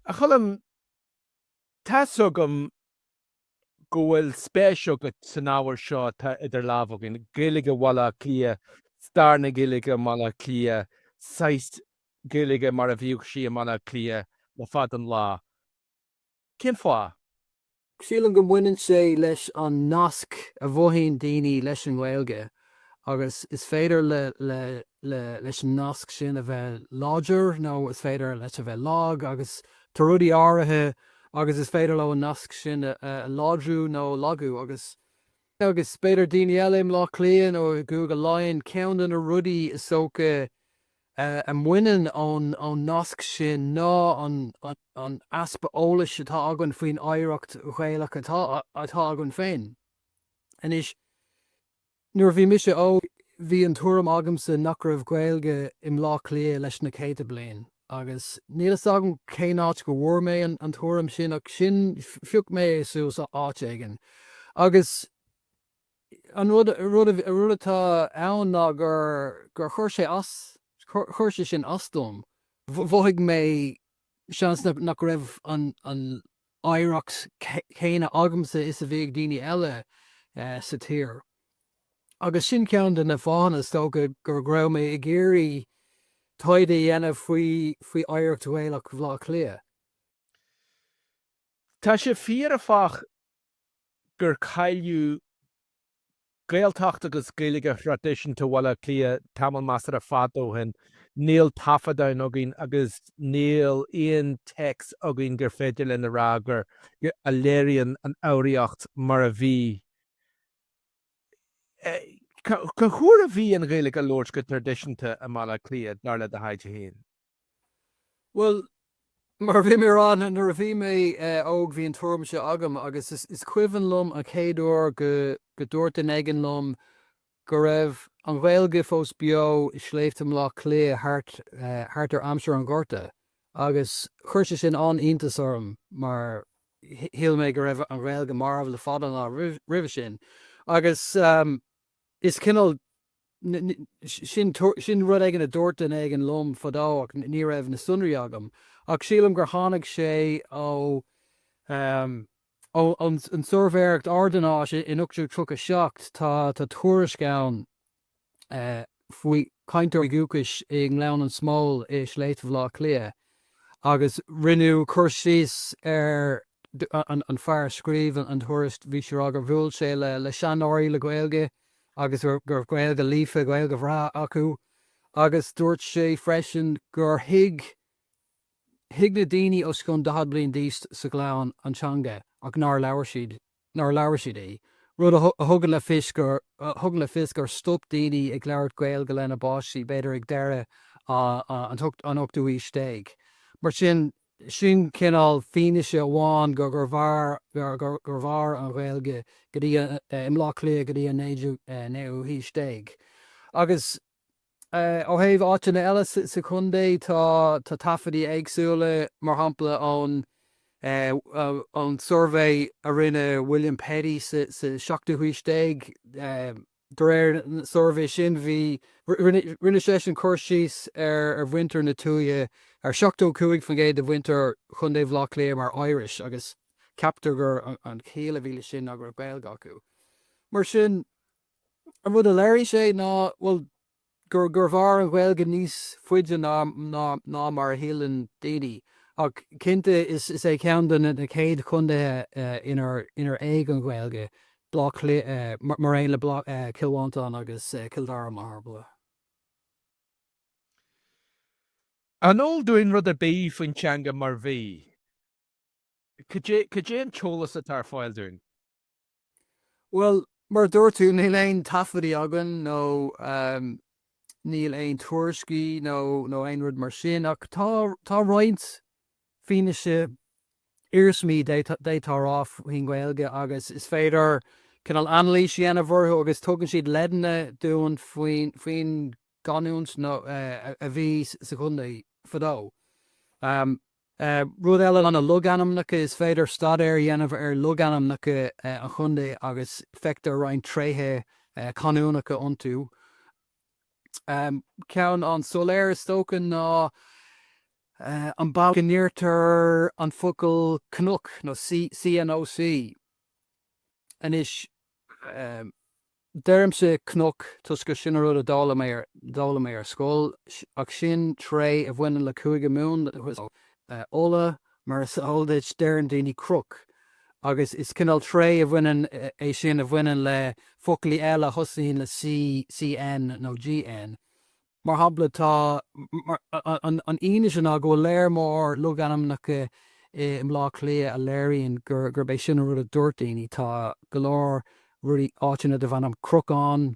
A chulam tá sogam go bhfuil spéisio go san ábhar seo idir lábhagin gailige bhla clia, starna gailige mala clia, seist gailige mar a bhíoh si mala clia le fad an lá. Cén fá? Sílan go bhaineann sé leis an nasc a bmhthíonn daoine leis an Gaeilge, agus is féidir leis an nasc sin a bheith láidir nó is féidir leis a bheith lág agus tá rudí áirithe agus is féidir le an nasc sin a láidrú nó lagú agus féidir daoine eile lá cléan ó go go láonn ceann a rudí is socha an muinean ón nasc sin ná an aspa ólas atá agan faoin éireacht chéalach atá agan féin. Is nuair bhí mise ó bhí an túram agamsa nach raibh Gaeilge im lá clia leis na céite bliain. Agus nílas agam cé áit go bhfuair mé an túram sin ach sin fiúch mé suas áit aigen. Agus an rud atá ann ná gur chuir sé chuirse sin asdom. Bhuaigh mé seans nach raibh an éireacht chéine agamsa is a bhíh daoine eile sa tír. Agus sin ceann den na fána sto gur raibh mé i ggéirí taide dhéanamh faoi éireacht bhhéalach bhlá clia. Tá sé fiar a fach gur cailliú Gaeltacht agus Gaeilge tradition to bhla clia tamil measar a fadó hen níl tafadain agin agus níl íon text agin gur féidir le na rá gur a léiríonn an áireacht mar a bhí. Go chuair a bhí an Gaeilge Lórsca traditionta a mala clia dar le de haide héin? Well, mar bhí mé an nuair a bhí mé óg bhí an tuairmse agam agus is cuimhan lom a céadúir go dúirt an aigen lom go raibh an Gaeilge fós beo sléiftam lá clia thart ar amsar an gcorta agus chuirse sin an iontas orm mar hial mé go raibh an Gaeilge mar le fada lá ribh sin. Agus is cinnal sin rud aigen a dúirt an aigen lom fadá ach ní raibh na sunraí agam. Ach sílam gur tháinig sé ó an sormhéireacht ordináis in uchtú tro a seacht tá tuairis gabhain faoi cainteoir gúcais ag leann an smól is léitimh lá clia. Agus rinneadh chuir síos ar an fear scríb an thuairist bhí sé agur bhúil sé le seanóirí le Gaeilge agus gur Gaeilge lífa Gaeilge bhrá acu agus dúirt sé freisin gur hiig na daoine os chun 10 bliain díos sa gláán antseanga ach nar leabhar siad é. Rud a thugann le fios gur stop daoine ag leabhar Gaeilge lena báistí beidir ag deire an 8ú stéig. Mar sin cinál fianaise amháin gur bhar an Gaeilge go dtí im lá clia go dtí an 9ú stéig. Agus ó thaobh áiteanna eile sa chundé tá taifidí éagsúla mar shampla an survey a rinne William Petty sa 7ú stéig de réir survey sin bhí rinne sé an chuir síos ar bhaintear na tuaithe ar 7 fan géad de bhaintear chundéh lá clia mar Irish agus ceaptar gur an chéile bhíle sin a gur Gaeilge acu. Mar sin an bhd a léirí sé ná bhfuil gur bhar an Gaeilge níos fuide ná mar a héalann daoine. Ach cinnte is é ceann na céad chundathe inar éig an Gaeilge mar éon le Kilwantán agus Kildare Marbla. An óldúin rud a bí faoin teanga mar bhí. Could an teolas atá fáil dún? Well, mar dúirtú níl éon taifidí agan nó níl éon tuairiscí nó aon rud mar sin ach tá roinnt fianaise irismí détáráf hín Gaeilge agus is féidir cinál anlís dhéanamh bhorthú agus tugann siad ledanna dún faoin ganúnt a bhí sa chundaí fadó. Rud eile an a luganamnacha is féidir stadéir dhéanamh ar luganamnacha an chundaí agus feictar roinn tréthe canúnacha iontú. Ceann an soléir is tócan ná an bal neartar an focal Canuck, no CNOC. And is dermse Canuck tuska sin rud a dóla skull ach sin tre of when la cuaige moon that was Ola mar oldage dern dini crook. Agus is cinnal tre of winning a sin of winning le focally ella husin le CN no GN. Mar habla tá an inish an go léir mór lug anam nach im lá clia a léiríonn gur bé sin rud a dúirtaí tá golóir ruí áitina de bhanam crocán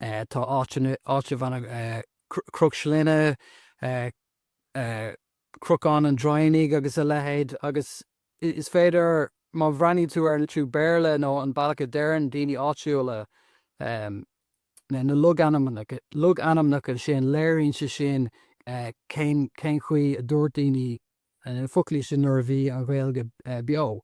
tá áitina bhana croc slíine crocán an droinnig agus a lehéid agus is féidir má bhranní tú ar tú béle nó an bailcha déireann daoine áitiúla na lug anamnach a sin léiríonn se sin cén chuí a dúirtaoine fuclí sin nuair a bhí an bhfuilge beo.